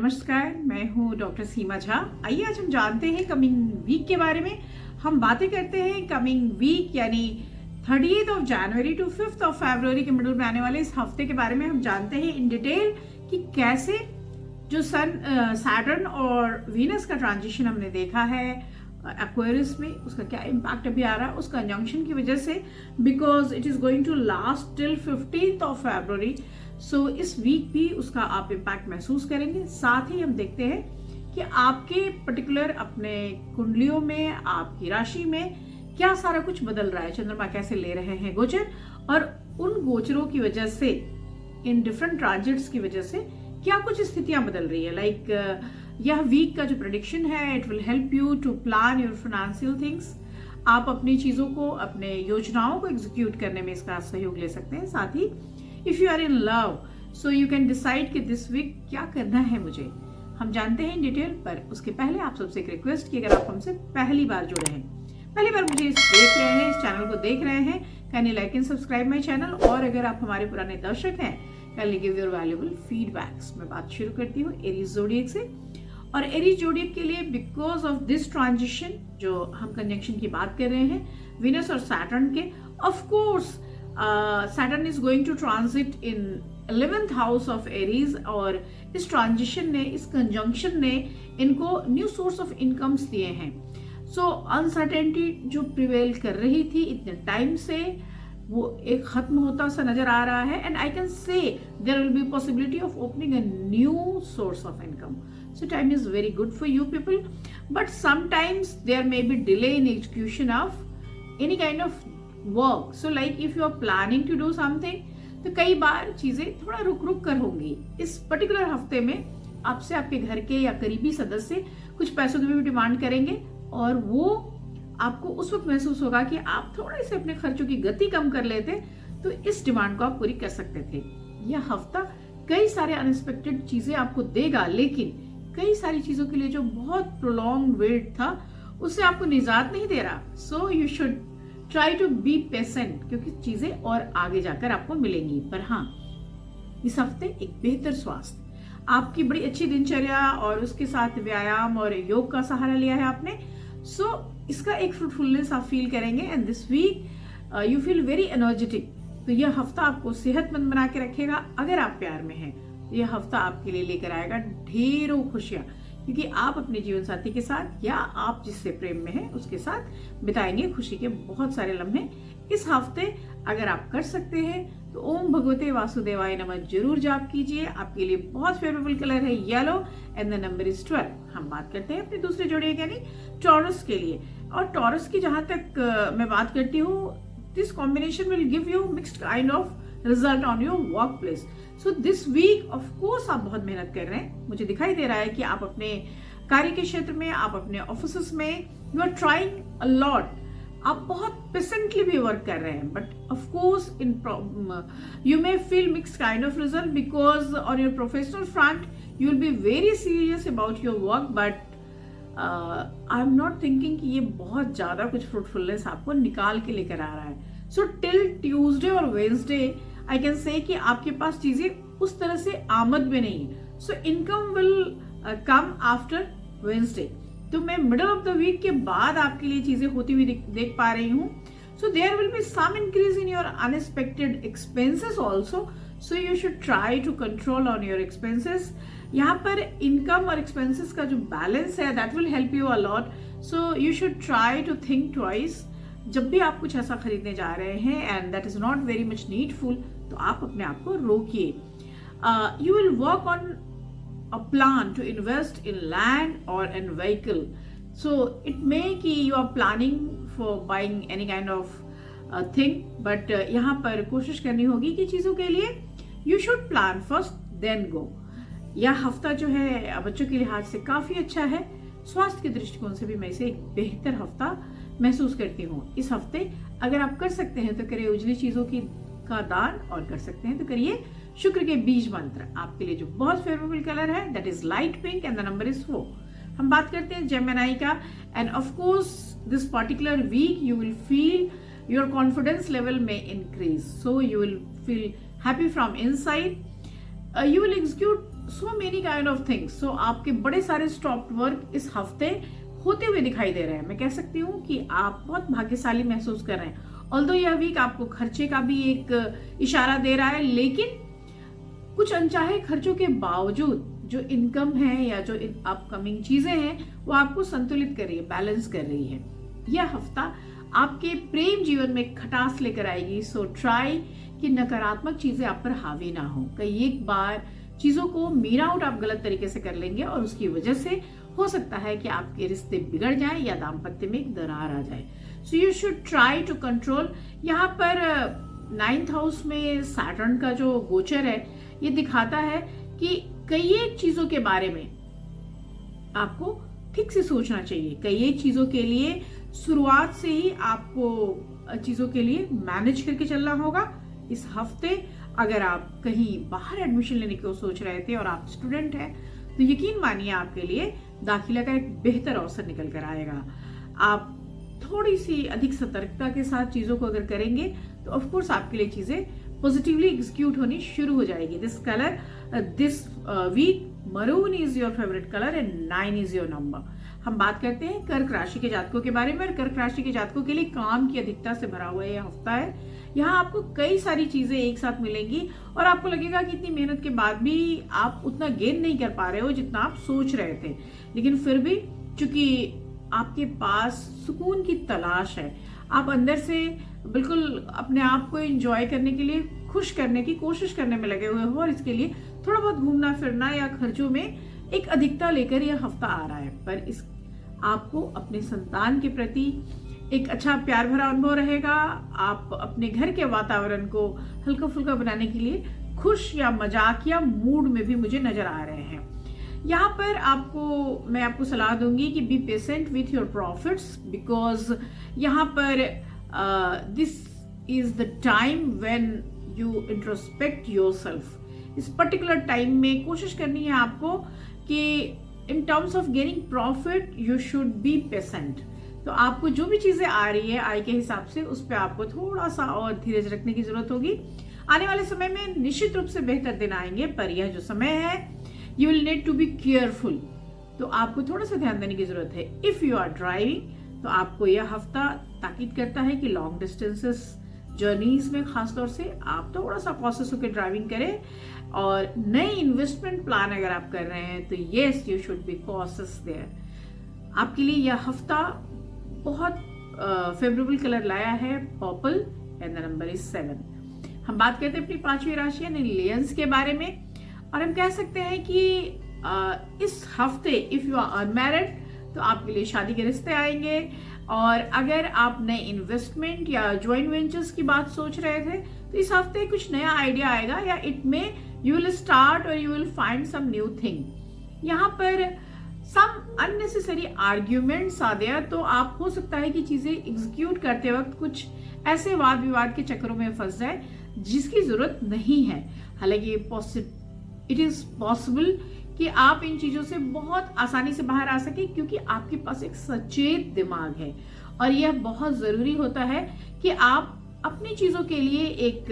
नमस्कार, मैं हूँ डॉक्टर सीमा झा। आइए आज हम जानते हैं कमिंग वीक के बारे में। हम बातें करते हैं कमिंग वीक यानी 30 जनवरी टू 5 फरवरी के मिडल में आने वाले इस हफ्ते के बारे में हम जानते हैं इन डिटेल कि कैसे जो सैटर्न और वीनस का ट्रांजिशन हमने देखा है एक्वेरियस में, उसका क्या इम्पैक्ट अभी आ रहा है उस कंजंक्शन की वजह से, because it is going to last till 15 February. So इस वीक भी उसका आप इम्पैक्ट महसूस करेंगे। साथ ही हम देखते हैं कि आपके पर्टिकुलर अपने कुंडलियों में, आपकी राशि में क्या सारा कुछ बदल रहा है, चंद्रमा कैसे ले रहे हैं गोचर, और उन गोचरों की वजह से, इन डिफरेंट ट्रांजिट्स की वजह से क्या कुछ स्थितियां बदल रही है। लाइक यह वीक का जो प्रेडिक्शन है, it will help you to plan your financial things. आप अपनी चीजों को, अपने योजनाओं को एग्जीक्यूट करने में इसका सहयोग ले सकते हैं। साथ ही if you are in love, so you can decide कि दिस वीक क्या करना है मुझे। हम जानते हैं इन डिटेल, पर उसके पहले आप सबसे एक रिक्वेस्ट की, अगर आप हमसे पहली बार जुड़े हैं, पहली बार मुझे देख रहे हैं, इस चैनल को देख रहे हैं, can like and subscribe my channel. और अगर आप हमारे पुराने दर्शक हैं, can give your valuable feedbacks. मैं बात शुरू करती हूँ एरीज ज़ोडिएक से। और एरीज ज़ोडिएक के लिए बिकॉज ऑफ दिस ट्रांजिशन, जो हम कंजंक्शन की बात कर रहे हैं वीनस और सैटर्न के, of course Saturn is going to transit in 11th house of Aries, और इस ट्रांजिशन ने, इस कंजंक्शन ने इनको न्यू सोर्स ऑफ इनकम्स दिए हैं। सो अनसर्टेनिटी जो प्रिवेल कर रही थी इतने टाइम से, वो एक खत्म होता सा नजर आ रहा है। And I can say there will be possibility of opening a new source of income. So time is very good for you people, but sometimes there may be delay in execution of any kind of work. So like if you are planning to do something, तो कई बार चीजें थोड़ा रुक रुक कर होंगी। इस particular हफ्ते में आपसे आपके घर के या करीबी सदस्य कुछ पैसों की भी डिमांड करेंगे, और वो आपको उस वक्त महसूस होगा कि आप थोड़े से अपने खर्चों की गति कम कर लेते तो इस डिमांड को आप पूरी कर सकते थे। यह हफ्ता कई सारे अनएक्सपेक्टेड चीजें आपको देगा, लेकिन कई सारी चीजों के लिए जो बहुत प्रोलॉन्ग वेट था उससे आपको निजात नहीं दे रहा। So you should try to be patient, क्योंकि चीजें और आगे जाकर आपको मिलेंगी। पर हाँ, इस हफ्ते एक बेहतर स्वास्थ्य, आपकी बड़ी अच्छी दिनचर्या और उसके साथ व्यायाम और योग का सहारा लिया है आपने, सो इसका एक फ्रूटफुलनेस आप फील करेंगे। And this week you feel very energetic. तो यह हफ्ता आपको सेहतमंद बना के रखेगा। अगर आप प्यार में हैं तो यह हफ्ता आपके लिए लेकर आएगा ढेरों खुशियां, क्योंकि आप अपने जीवन साथी के साथ या आप जिससे प्रेम में हैं उसके साथ बिताएंगे खुशी के बहुत सारे लम्हे इस हफ्ते। अगर आप कर सकते हैं तो ओम भगवते वासुदेवाय नमः जरूर जाप कीजिए। आपके लिए बहुत फेवरेबल कलर है yellow and the number is 12। हम बात करते हैं अपने दूसरे जोड़े यानी टॉरस के लिए। और टॉरस की जहां तक मैं बात करती हूँ, this combination will give you mixed kind of result on your work place. So this week of course आप बहुत मेहनत कर रहे हैं। मुझे दिखाई दे रहा है कि आप अपने कार्य के क्षेत्र में, आप अपने ऑफिस में, you are trying a lot. आप बहुत पेशेंटली भी वर्क कर रहे हैं, but of course in you may feel mixed kind of result, because on your professional front you will be very serious about your work, but I am not thinking कि ये बहुत ज्यादा कुछ fruitfulness आपको निकाल के लेकर आ रहा है। सो टिल ट्यूसडे और वेंसडे आई कैन से कि आपके पास चीजें उस तरह से आमद में नहीं है। So income will come after Wednesday. तो मैं मिडल ऑफ द वीक के बाद आपके लिए चीजें होती हुई देख पा रही हूँ। So there will be some increase in your unexpected expenses also. So you should try to control on your expenses. यहाँ पर इनकम और एक्सपेंसेस का जो बैलेंस है, that will help you a lot. So you should try to think twice जब भी आप कुछ ऐसा खरीदने जा रहे हैं and that is not very much needful, तो आप अपने आप को रोकिए। You will work on a plan to invest in land or in vehicle. So it may कि you are planning for buying any kind of thing, but यहाँ पर कोशिश करनी होगी कि चीजों के लिए you should plan first then go। यह हफ्ता जो है बच्चों के लिहाज से काफी अच्छा है। स्वास्थ्य के दृष्टिकोण से भी मैं इसे एक बेहतर हफ्ता महसूस करती हूँ। इस हफ्ते अगर आप कर सकते हैं तो करिए उजली चीजों का दान, और कर सकते हैं तो करिए शुक्र के बीज मंत्र। आपके लिए जो बहुत फेवरेबल कलर है that is light pink and the number is 4। हम बात करते हैं जेमिनी का। And of course this particular week you will feel your confidence level में increase, so you will feel happy from inside. You will execute so many kind of things. So आपके बड़े सारे stop work इस हफ्ते होते हुए दिखाई दे रहे हैं। मैं कह सकती हूँ कि आप बहुत भाग्यशाली महसूस कर रहे हैं। ऑल्दो यह वीक आपको खर्चे का भी एक इशारा दे रहा है, लेकिन कुछ अनचाहे खर्चों के बावजूद जो इनकम है या जो अपकमिंग चीजें हैं वो आपको संतुलित कर रही है, बैलेंस कर रही है। यह हफ्ता आपके प्रेम जीवन में खटास लेकर आएगी। सो ट्राई कि नकारात्मक चीजें आप पर हावी ना हो। कई एक बार चीजों को मीन आउट आप गलत तरीके से कर लेंगे और उसकी वजह से हो सकता है कि आपके रिश्ते बिगड़ जाएं या दाम्पत्य में एक दरार आ जाए। So you should try to control. यहाँ पर 9th हाउस में सैटर्न का जो गोचर है ये दिखाता है कि कई एक चीजों के बारे में आपको ठीक से सोचना चाहिए। कई एक चीजों के लिए शुरुआत से ही आपको चीजों के लिए मैनेज करके चलना होगा। इस हफ्ते अगर आप कहीं बाहर एडमिशन लेने की सोच रहे थे और आप स्टूडेंट हैं तो यकीन मानिए आपके लिए दाखिला का एक बेहतर अवसर निकल कर आएगा। आप थोड़ी सी अधिक सतर्कता के साथ चीजों को अगर करेंगे तो ऑफ कोर्स आपके लिए चीजें पॉजिटिवली एग्जीक्यूट होनी शुरू हो जाएगी। This week maroon is your favourite colour and 9 is your number. हम बात करते हैं कर्क राशि के जातकों के बारे में। और कर्क राशि के जातकों के लिए काम की अधिकता से भरा हुआ यह हफ्ता है। यहाँ आपको कई सारी चीजें एक साथ मिलेंगी और आपको लगेगा कि इतनी मेहनत के बाद भी आप उतना गेन नहीं कर पा रहे हो जितना आप सोच रहे थे, लेकिन फिर भी चूंकि आपके पास सुकून की तलाश है, आप अंदर से बिल्कुल अपने आप को एंजॉय करने के लिए, खुश करने की कोशिश करने में लगे हुए हो और इसके लिए थोड़ा बहुत घूमना फिरना या खर्चों में एक अधिकता लेकर यह हफ्ता आ रहा है। पर इस आपको अपने संतान के प्रति एक अच्छा प्यार भरा अनुभव रहेगा। आप अपने घर के वातावरण को हल्का फुल्का बनाने के लिए खुश या मजाकिया मूड में भी मुझे नजर आ रहे हैं। यहाँ पर मैं आपको सलाह दूंगी कि be patient with your profits, because यहाँ पर this is the time when you introspect yourself. इस पर्टिकुलर टाइम में कोशिश करनी है आपको कि इन terms of gaining profit you should be patient. तो आपको जो भी चीजें आ रही है आय के हिसाब से उस पर आपको थोड़ा सा और धीरज रखने की जरूरत होगी। आने वाले समय में निश्चित रूप से बेहतर दिन आएंगे, पर यह जो समय है you will need to be careful. तो आपको थोड़ा सा ध्यान देने की जरूरत है। इफ यू आर ड्राइविंग तो आपको यह हफ्ता ताकीद करता है कि लॉन्ग डिस्टेंसेस जर्नीज में खासतौर से आप थोड़ा सा कॉशियस होकर ड्राइविंग करें। और नए इन्वेस्टमेंट प्लान अगर आप कर रहे हैं तो yes you should be cautious there. आपके लिए यह हफ्ता बहुत फेवरेबल कलर लाया है purple and the number is 7। हम बात करते हैं अपनी 5वीं राशि यानी लियंस के बारे में और हम कह सकते हैं कि इस हफ्ते इफ यू आर अनमैरिड तो आपके लिए शादी के रिश्ते आएंगे। और अगर आप नए इन्वेस्टमेंट या ज्वाइंट वेंचर्स की बात सोच रहे थे तो इस हफ्ते कुछ नया आइडिया आएगा या it may you will start और you will find some new thing. यहाँ पर सम अननेसेसरी आर्ग्यूमेंट्स आ देयर, तो आप हो सकता है कि चीजें एग्जीक्यूट करते वक्त कुछ ऐसे वाद विवाद के चक्करों में फंस जाए जिसकी जरूरत नहीं है। हालांकि इट इज पॉसिबल कि आप इन चीजों से बहुत आसानी से बाहर आ सके क्योंकि आपके पास एक सचेत दिमाग है और यह बहुत जरूरी होता है कि आप अपनी चीजों के लिए एक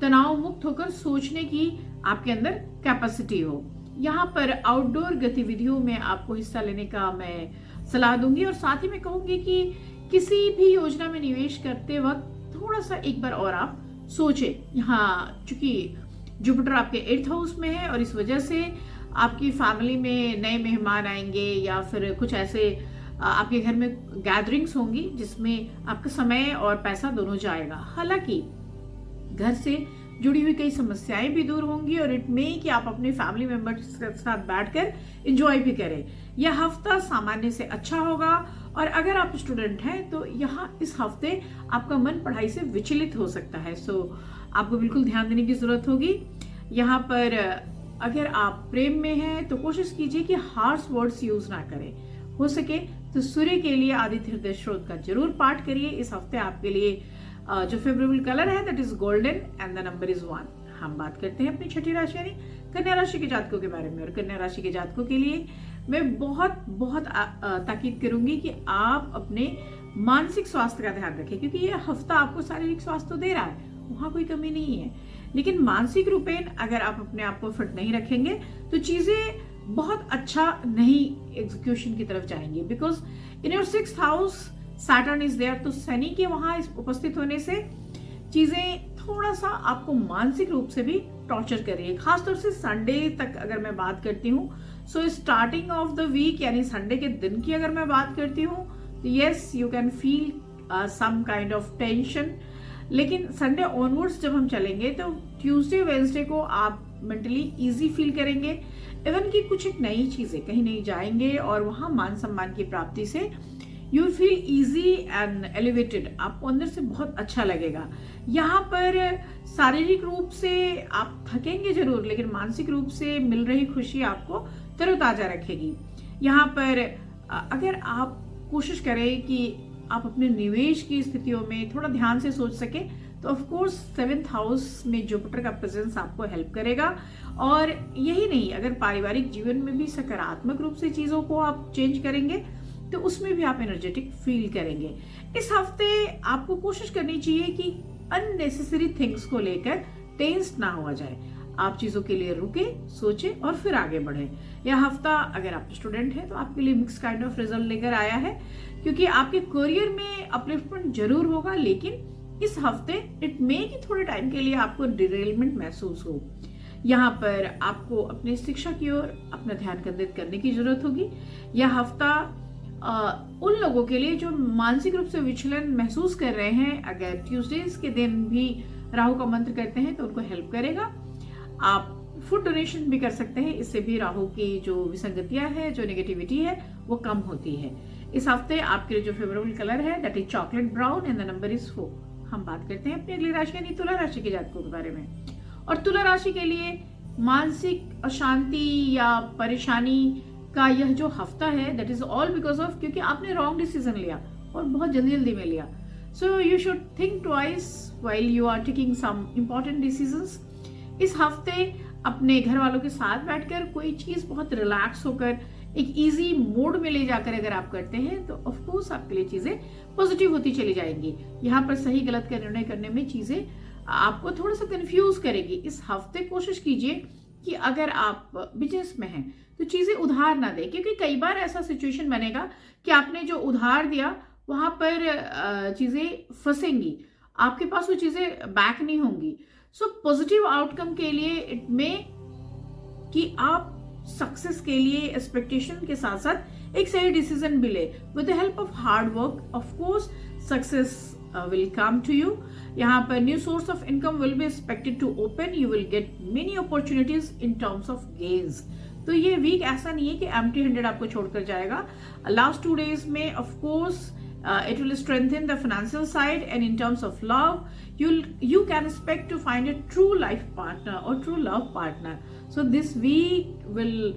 तनाव मुक्त होकर सोचने की आपके अंदर कैपेसिटी हो। यहाँ पर आउटडोर गतिविधियों में आपको हिस्सा लेने का मैं सलाह दूंगी और साथ ही मैं कहूंगी कि किसी भी योजना में निवेश करते वक्त थोड़ा सा एक बार और आप सोचें। यहाँ चूंकि जुपिटर आपके 8th हाउस में है और इस वजह से आपकी फैमिली में नए मेहमान आएंगे या फिर कुछ ऐसे आपके घर में गैदरिंग्स होंगी जिसमें आपका समय और पैसा दोनों जाएगा। हालांकि घर से जुड़ी हुई कई समस्याएं भी दूर होंगी और इट में कि आप अपने फैमिली मेंबर्स के साथ बैठकर एंजॉय भी करें। यह हफ्ता सामान्य से अच्छा होगा और अगर आप स्टूडेंट हैं तो यहाँ इस हफ्ते आपका मन पढ़ाई से विचलित हो सकता है। सो आपको बिल्कुल ध्यान देने की जरूरत होगी। यहाँ पर अगर आप प्रेम में हैं तो कोशिश कीजिए कि हार्श वर्ड्स यूज ना करें। हो सके तो सूर्य के लिए आदित्य हृदय स्रोत का जरूर पाठ करिए। इस हफ्ते आपके लिए जो फेवरेबल कलर है that is golden and the number is 1। हम बात करते हैं अपनी 6ठी राशि यानी कन्या राशि के जातकों के बारे में। और कन्या राशि के जातकों के लिए मैं बहुत बहुत ताकीद करूंगी कि आप अपने मानसिक स्वास्थ्य का ध्यान रखें क्योंकि ये हफ्ता आपको शारीरिक स्वास्थ्य तो दे रहा है, वहां कोई कमी नहीं है, लेकिन मानसिक रूपेण अगर आप अपने आप को फिट नहीं रखेंगे तो चीजें बहुत अच्छा नहीं एग्जीक्यूशन की तरफ जाएंगी, because in your 6th house Saturn is there. तो शनि के वहां उपस्थित होने से चीजें थोड़ा सा आपको मानसिक रूप से भी टॉर्चर कर रही है, खासतौर से संडे तक अगर मैं बात करती हूँ। So starting of the week यानी संडे के दिन की अगर मैं बात करती हूँ तो yes you can feel some kind of tension, लेकिन संडे ऑनवर्ड्स जब हम चलेंगे तो ट्यूसडे वेंसडे को आप मेंटली इजी फील करेंगे। इवन की कुछ एक नई चीजें कहीं नहीं जाएंगे और वहां मान सम्मान की प्राप्ति से you feel easy and elevated, आपको अंदर से बहुत अच्छा लगेगा। यहाँ पर शारीरिक रूप से आप थकेंगे जरूर, लेकिन मानसिक रूप से मिल रही खुशी आपको तरोताजा रखेगी। यहाँ पर अगर आप कोशिश करें कि आप अपने निवेश की स्थितियों में थोड़ा ध्यान से सोच सके तो ऑफ कोर्स 7th हाउस में जुपिटर का प्रेजेंस आपको हेल्प करेगा। और यही नहीं, अगर पारिवारिक जीवन में भी सकारात्मक रूप से चीजों को आप चेंज करेंगे तो उसमें भी आप एनर्जेटिक फील करेंगे। इस हफ्ते आपको कोशिश करनी चाहिए कि अननेसेसरी थिंग्स को लेकर टेंस ना हुआ जाए। आप चीजों के लिए रुके, सोचे और फिर आगे बढ़े। यह हफ्ता अगर आप स्टूडेंट हैं तो आपके लिए मिक्स काइंड ऑफ रिजल्ट लेकर आया है, क्योंकि आपके करियर में अपलिफ्टमेंट जरूर होगा, लेकिन इस हफ्ते इट मे कि थोड़े टाइम के लिए आपको डिरेलमेंट महसूस हो। यहाँ पर आपको अपनी शिक्षा की ओर अपना ध्यान केंद्रित करने की जरूरत होगी। यह हफ्ता उन लोगों के लिए जो मानसिक रूप से विचलन महसूस कर रहे हैं, अगर ट्यूसडेज के दिन भी राहु का मंत्र करते हैं तो उनको हेल्प करेगा। आप फूड डोनेशन भी कर सकते हैं, इससे भी राहु की जो विसंगतियां है, जो नेगेटिविटी है वो कम होती है। इस हफ्ते आपके लिए जो फेवरेबल कलर है that is chocolate brown and the number is 4। हम बात करते हैं अपनी अगली राशि यानी तुला राशि के जातकों के बारे में। और तुला राशि के लिए मानसिक अशांति या परेशानी का यह जो हफ्ता है that is all because of क्योंकि आपने रॉन्ग डिसीजन लिया और बहुत जल्दी जल्दी में लिया। So you should think twice while you are taking some important decisions. इस हफ्ते अपने घर वालों के साथ बैठकर कोई चीज बहुत रिलैक्स होकर एक इजी मोड में ले जाकर अगर आप करते हैं तो ऑफ कोर्स आपके लिए चीजें पॉजिटिव होती चली जाएंगी। यहाँ पर सही गलत का निर्णय करने में चीजें आपको थोड़ा सा कंफ्यूज करेगी। इस हफ्ते कोशिश कीजिए कि अगर आप बिजनेस में हैं तो चीजें उधार ना दें, क्योंकि कई बार ऐसा सिचुएशन बनेगा कि आपने जो उधार दिया वहां पर चीजें फंसेंगी, आपके पास वो चीजें बैक नहीं होंगी। सो पॉजिटिव आउटकम के लिए इट मे कि आप सक्सेस के लिए एक्सपेक्टेशन के साथ साथ एक सही डिसीजन भी ले। With the help of hard work of course success will come to you। यहाँ पर new source of income will be expected to open, you will get many opportunities in terms of gains. तो ये week ऐसा नहीं है कि empty handed आपको छोड़कर जाएगा। लास्ट 2 days में of course it will strengthen the financial side, and in terms of love you can expect to find a true life partner or true love partner। So this week will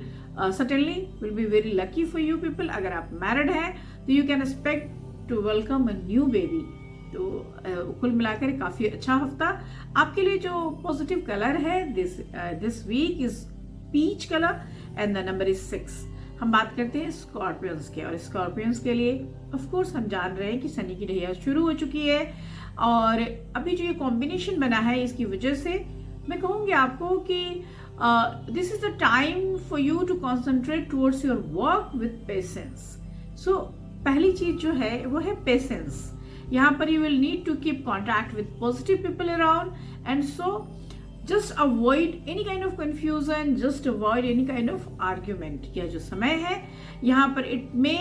certainly will be very lucky for you people। अगर आप married हैं तो you can expect to welcome a new baby। तो कुल मिलाकर काफी अच्छा हफ्ता। आपके लिए जो पॉजिटिव कलर है this week is peach colour and the number is 6। हम बात करते हैं स्कॉर्पियंस के, और स्कॉर्पियंस के लिए ऑफ कोर्स हम जान रहे हैं कि शनि की ढैया शुरू हो चुकी है, और अभी जो ये कॉम्बिनेशन बना है इसकी वजह से मैं कहूंगी आपको कि this is the time for you to concentrate towards your work with patience. So पहली चीज जो है वो है पेशेंस। यहाँ पर you will need to keep contact with positive people around, and so just avoid any kind of confusion, just avoid any kind of argument। यह जो समय है यहाँ पर it may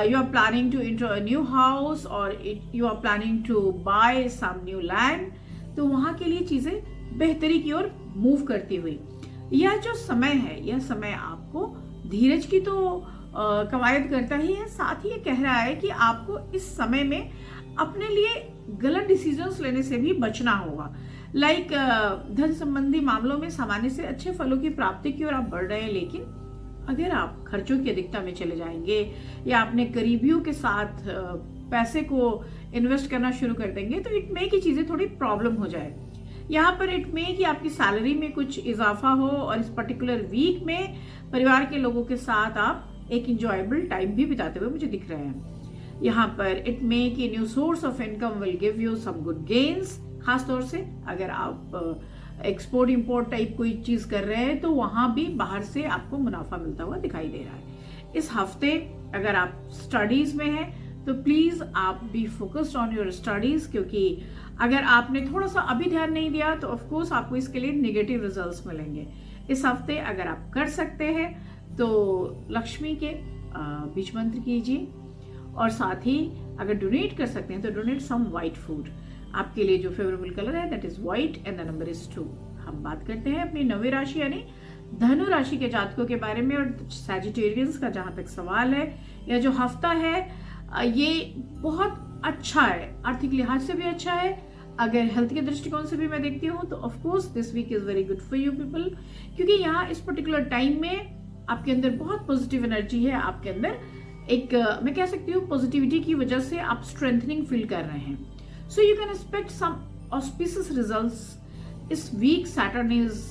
you are planning to enter a new house or you are planning to buy some new land, तो वहाँ के लिए चीजें बेहतरी की ओर मूव करती हुई यह जो समय है, यह समय आपको धीरज की तो कवायद करता ही है, साथ ही ये कह रहा है कि आपको इस समय में अपने लिए गलत डिसीजंस लेने से भी बचना होगा। लाइक धन संबंधी मामलों में सामान्य से अच्छे फलों की प्राप्ति की ओर आप बढ़ रहे हैं, लेकिन अगर आप खर्चों की अधिकता में चले जाएंगे या अपने करीबियों के साथ पैसे को इन्वेस्ट करना शुरू कर देंगे तो इट मे की चीजें थोड़ी प्रॉब्लम हो जाए। यहाँ पर इट मे कि आपकी सैलरी में कुछ इजाफा हो, और इस पर्टिकुलर वीक में परिवार के लोगों के साथ आप एक इंजॉयबल टाइम भी बिताते हुए मुझे दिख रहे हैं। यहाँ पर इट मे कि new source of income will give you some good gains, खासतौर से अगर आप एक्सपोर्ट इंपोर्ट टाइप कोई चीज कर रहे हैं तो वहां भी बाहर से आपको मुनाफा मिलता हुआ दिखाई दे रहा है। इस हफ्ते अगर आप स्टडीज में हैं तो प्लीज आप be focused on your studies, क्योंकि अगर आपने थोड़ा सा अभी ध्यान नहीं दिया तो ऑफ कोर्स आपको इसके लिए नेगेटिव रिजल्ट्स मिलेंगे। इस हफ्ते अगर आप कर सकते हैं तो लक्ष्मी के बीज मंत्र कीजिए, और साथ ही अगर डोनेट कर सकते हैं तो डोनेट सम व्हाइट फूड। आपके लिए जो फेवरेबल कलर है that is white and the number is 2। हम बात करते हैं अपनी नवी राशि यानी धनु राशि के जातकों के बारे में। और सैजिटेरियंस का जहां तक सवाल है, यह जो हफ्ता है ये बहुत अच्छा है, आर्थिक लिहाज से भी अच्छा है। अगर हेल्थ के दृष्टिकोण से भी मैं देखती हूँ तो of course this week is very good for you people, क्योंकि यहाँ इस पर्टिकुलर टाइम में आपके अंदर बहुत पॉजिटिव एनर्जी है। आपके अंदर एक मैं कह सकती हूँ पॉजिटिविटी की वजह से आप स्ट्रेंथनिंग फील कर रहे हैं। So you can expect some auspicious results इस week. Saturn is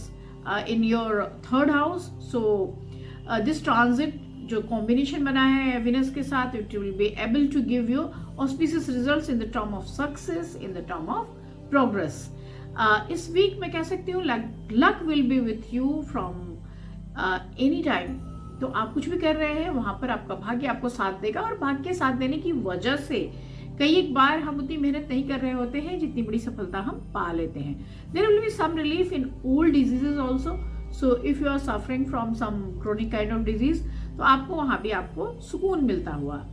in your 3rd house, so this transit जो कॉम्बिनेशन बना है विनस के साथ, it will be able to give you auspicious results in the term of success, in the term of progress. इस week मैं कह सकती हूँ luck will be with you from any time. तो आप कुछ भी कर रहे हैं वहां पर आपका भाग्य आपको साथ देगा, और भाग्य साथ देने की वजह से कई एक बार हम उतनी मेहनत नहीं कर रहे होते हैं जितनी बड़ी सफलता हम पा लेते हैं। There will be some relief in old diseases also. So if you are suffering from some chronic kind of disease तो आपको वहां भी आपको सुकून मिलता हुआ।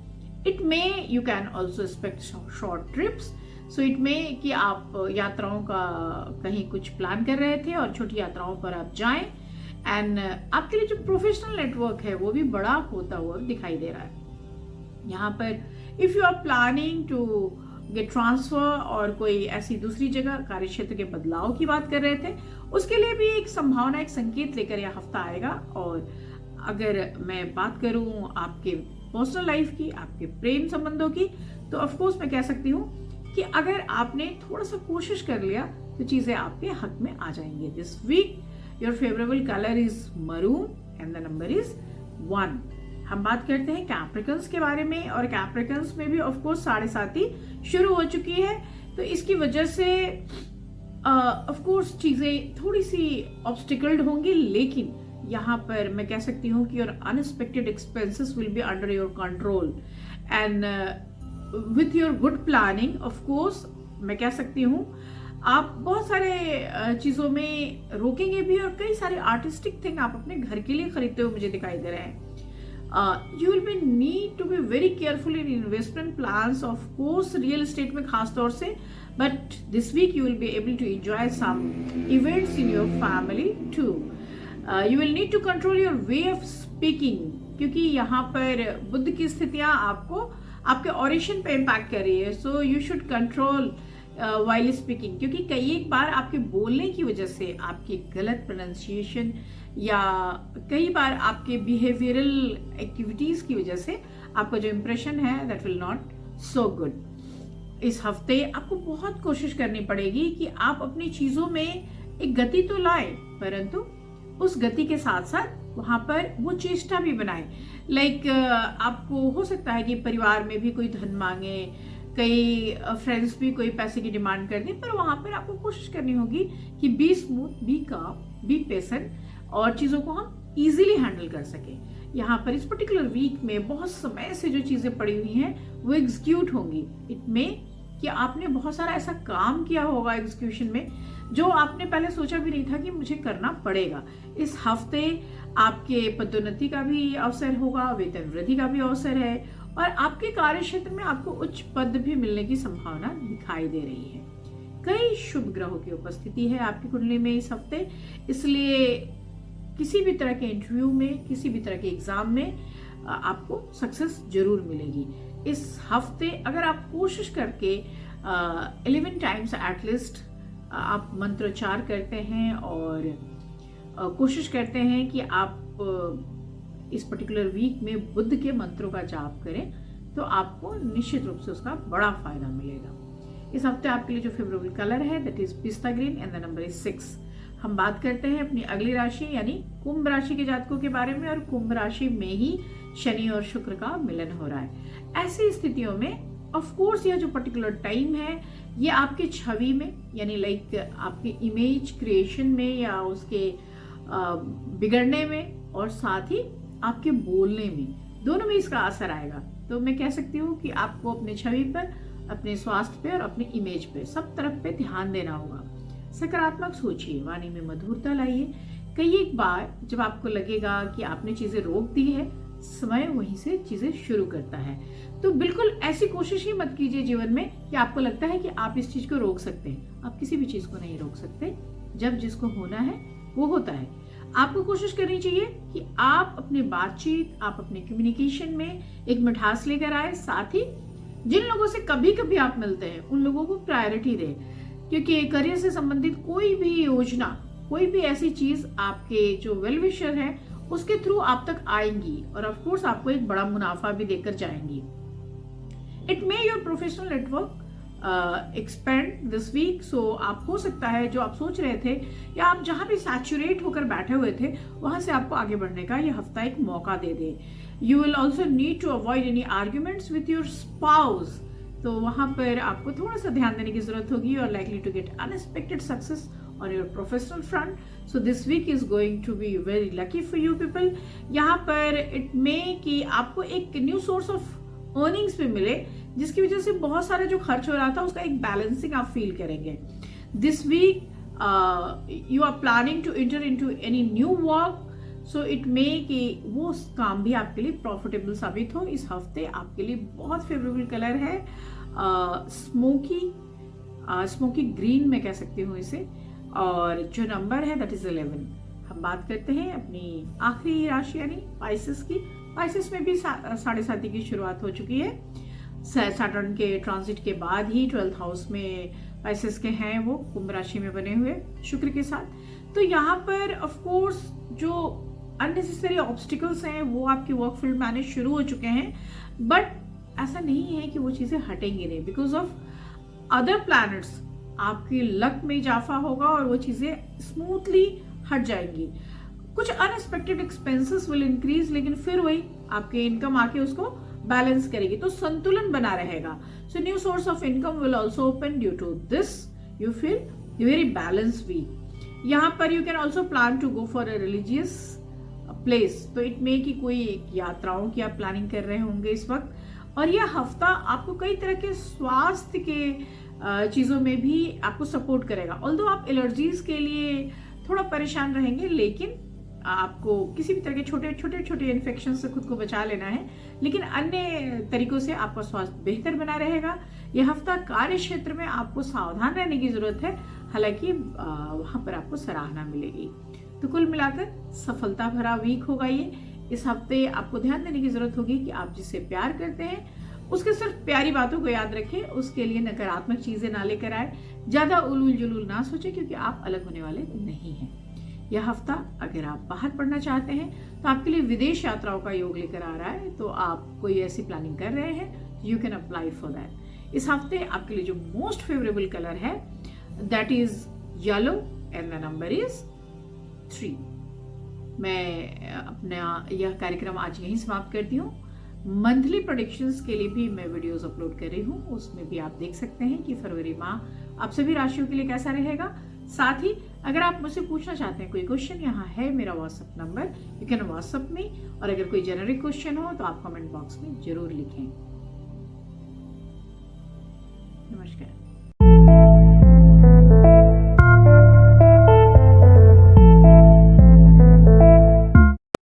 It may you can also expect short trips. So it may कि आप यात्राओं का कहीं कुछ प्लान कर रहे थे और छोटी यात्राओं पर आप जाएं, एंड आपके लिए जो प्रोफेशनल नेटवर्क है वो भी बड़ा होता हुआ दिखाई दे रहा है। यहाँ पर if you are planning to get transfer और कोई ऐसी दूसरी जगह कार्य क्षेत्र के बदलाव की बात कर रहे थे, उसके लिए भी एक संभावना, एक संकेत लेकर यह हफ्ता आएगा। और अगर मैं बात करूं आपके पर्सनल लाइफ की, आपके प्रेम संबंधों की, तो ऑफ कोर्स मैं कह सकती हूँ कि अगर आपने थोड़ा सा कोशिश कर लिया तो चीजें आपके हक में आ जाएंगी। This week your favourable colour is maroon and the number is 1। हम बात करते हैं कैप्रिकन्स के बारे में, और कैप्रिकन्स में भी ऑफ कोर्स 7:30 शुरू हो चुकी है, तो इसकी वजह से ऑफ कोर्स चीजें थोड़ी सी ऑब्स्टिकल्ड होंगी, लेकिन यहाँ पर मैं कह सकती हूँ कि your unexpected expenses will be under your control, and with your good planning of course मैं कह सकती हूँ आप बहुत सारे चीजों में रोकेंगे भी, और कई सारे आर्टिस्टिक थिंग आप अपने घर के लिए खरीदते हुए मुझे दिखाई दे रहे हैं। You will be need to be very careful in investment plans, of course real estate में खास तौर से, but this week you will be able to enjoy some events in your family too. You will need to control your way of speaking, क्योंकि यहाँ पर बुध की स्थितियाँ आपको आपके ओरेशन पे इम्पैक्ट कर रही है। सो you should control while speaking, क्योंकि कई एक बार आपके बोलने की वजह से आपकी गलत प्रोनाउंसिएशन या कई बार आपके बिहेवियरल एक्टिविटीज की वजह से आपका जो इम्प्रेशन है that will not so good. इस हफ्ते आपको बहुत कोशिश करनी पड़ेगी कि आप अपनी चीजों में एक गति तो लाए, परंतु उस गति के साथ साथ वहां पर वो चेष्टा भी बनाए। लाइक आपको हो सकता है कि परिवार में भी कोई धन मांगे, कई फ्रेंड्स भी कोई पैसे की डिमांड कर दें, पर वहां पर आपको कोशिश करनी होगी कि बी स्मूथ, बी काम, बी पेशेंट, और चीजों को हम इजीली हैंडल कर सके। यहाँ पर इस पर्टिकुलर वीक में बहुत समय से जो चीजें पड़ी हुई हैं वो एग्जीक्यूट होंगी। इट में कि आपने बहुत सारा ऐसा काम किया होगा एग्जीक्यूशन में जो आपने पहले सोचा भी नहीं था कि मुझे करना पड़ेगा। इस हफ्ते आपके पदोन्नति का भी अवसर होगा, वेतन वृद्धि का भी अवसर है, और आपके कार्य क्षेत्र में आपको उच्च पद भी मिलने की संभावना दिखाई दे रही है। कई शुभ ग्रहों की उपस्थिति है आपकी कुंडली में इस हफ्ते, इसलिए किसी भी तरह के इंटरव्यू में, किसी भी तरह के एग्जाम में आपको सक्सेस जरूर मिलेगी। इस हफ्ते अगर आप कोशिश करके 11 टाइम्स एटलीस्ट आप मंत्रोच्चार करते हैं और कोशिश करते हैं कि आप इस पर्टिकुलर वीक में बुद्ध के मंत्रों का जाप करें, तो आपको निश्चित रूप से उसका बड़ा फायदा मिलेगा। इस हफ्ते आपके लिए जो फेवरेबल कलर है दैट इज पिस्ता green and the number is 6। हम बात करते हैं अपनी अगली राशि यानी कुंभ राशि के जातकों के बारे में, और कुंभ राशि में ही शनि और शुक्र का मिलन हो रहा है। ऐसी स्थितियों में ऑफ कोर्स यह जो पर्टिकुलर टाइम है ये आपके छवि में यानी लाइक आपके इमेज क्रिएशन में या उसके बिगड़ने में और साथ ही आपके बोलने में, दोनों में इसका असर आएगा। तो मैं कह सकती हूँ कि आपको अपने छवि पर, अपने स्वास्थ्य पे और अपने इमेज पे, सब तरफ पे ध्यान देना होगा। सकारात्मक सोचिए, वाणी में मधुरता लाइए। कई एक बार जब आपको लगेगा कि आपने चीजें रोक दी है, समय वहीं से चीजें शुरू करता है। तो बिल्कुल ऐसी कोशिश ही मत कीजिए जीवन में कि आपको लगता है कि आप इस चीज को रोक सकते हैं। आप किसी भी चीज को नहीं रोक सकते। जब जिसको होना है वो होता है। आपको कोशिश करनी चाहिए कि आप अपनी बातचीत, आप अपने कम्युनिकेशन में एक मिठास लेकर आए। साथ ही जिन लोगों से कभी कभी आप मिलते हैं उन लोगों को प्रायोरिटी दें, क्योंकि करियर से संबंधित कोई भी योजना, कोई भी ऐसी चीज आपके जो वेल विशर है उसके थ्रू आप तक आएंगी और ऑफ कोर्स आपको एक बड़ा मुनाफा भी देकर जाएंगी। It may your professional network expand this week. So आप हो सकता है जो आप सोच रहे थे या आप जहां भी सैचुरेट होकर बैठे हुए थे वहां से आपको आगे बढ़ने का ये हफ्ता एक मौका दे दे। You will also need to avoid any arguments with your spouse. तो वहां पर आपको थोड़ा सा ध्यान देने की जरूरत होगी। You are likely to get unexpected success on your professional front. So this week is going to be very lucky for you people. यहाँ पर it may कि आपको एक न्यू सोर्स ऑफ अर्निंग्स भी मिले, जिसकी वजह से बहुत सारा जो खर्च हो रहा था उसका एक बैलेंसिंग आप फील करेंगे। This week you are planning to enter into any new work, so it may कि वो काम भी आपके लिए प्रॉफिटेबल साबित हो। इस हफ्ते आपके लिए बहुत फेवरेबल कलर है स्मोकी ग्रीन मैं कह सकती हूँ इसे, और जो नंबर है दैट इज 11। हम बात करते हैं अपनी आखिरी राशि यानी पाइसेस की। पाइसेस में भी 7.5 की शुरुआत हो चुकी है। सैटर्न के ट्रांजिट के बाद ही 12th हाउस में पाइसेस के हैं, वो कुंभ राशि में बने हुए शुक्र के साथ। तो यहाँ पर ऑफ कोर्स जो अननेसेसरी ऑब्स्टिकल्स हैं वो आपके वर्क फील्ड में आने शुरू हो चुके हैं, बट ऐसा नहीं है कि वो चीजें हटेंगी नहीं। बिकॉज ऑफ अदर प्लैनेट्स आपकी लक में इजाफा होगा और वो चीजें स्मूथली हट जाएंगी। कुछ अनएक्सपेक्टेड एक्सपेंसेस विल इंक्रीज, लेकिन फिर वही आपके इनकम आके उसको बैलेंस करेगी, तो संतुलन बना रहेगा। So new source of income will also open due to this. You feel very balance week. यहाँ पर you can also plan to go for a religious place. तो इट मे कि कोई यात्राओं की आप प्लानिंग कर रहे होंगे इस वक्त, और यह हफ्ता आपको कई तरह के स्वास्थ्य के चीज़ों में भी आपको सपोर्ट करेगा। ऑल्दो आप एलर्जीज के लिए थोड़ा परेशान रहेंगे, लेकिन आपको किसी भी तरह के छोटे इन्फेक्शन से खुद को बचा लेना है, लेकिन अन्य तरीकों से आपका स्वास्थ्य बेहतर बना रहेगा। यह हफ्ता कार्य क्षेत्र में आपको सावधान रहने की जरूरत है, हालांकि वहां पर आपको सराहना मिलेगी। तो कुल मिलाकर सफलता भरा वीक होगा ये। इस हफ्ते आपको ध्यान देने की जरूरत होगी कि आप जिससे प्यार करते हैं उसके सिर्फ प्यारी बातों को याद रखें, उसके लिए नकारात्मक चीजें ना लेकर आए, ज्यादा उलूल जुलूल ना सोचें, क्योंकि आप अलग होने वाले नहीं हैं। यह हफ्ता अगर आप बाहर पढ़ना चाहते हैं तो आपके लिए विदेश यात्राओं का योग लेकर आ रहा है, तो आप कोई ऐसी प्लानिंग कर रहे हैं, you can apply for that. इस हफ्ते आपके लिए जो मोस्ट फेवरेबल कलर है that is yellow and the number is 3। मैं अपना यह कार्यक्रम आज यहीं समाप्त करती हूँ। मंथली प्रेडिक्शंस के लिए भी मैं वीडियोस अपलोड कर रही हूँ, उसमें भी आप देख सकते हैं कि फरवरी माह आप सभी राशियों के लिए कैसा रहेगा। साथ ही अगर आप मुझसे पूछना चाहते हैं कोई क्वेश्चन, यहाँ है मेरा WhatsApp number, you can WhatsApp में, और अगर कोई जेनरिक क्वेश्चन हो तो आप कमेंट बॉक्स में जरूर लिखें। नमस्कार।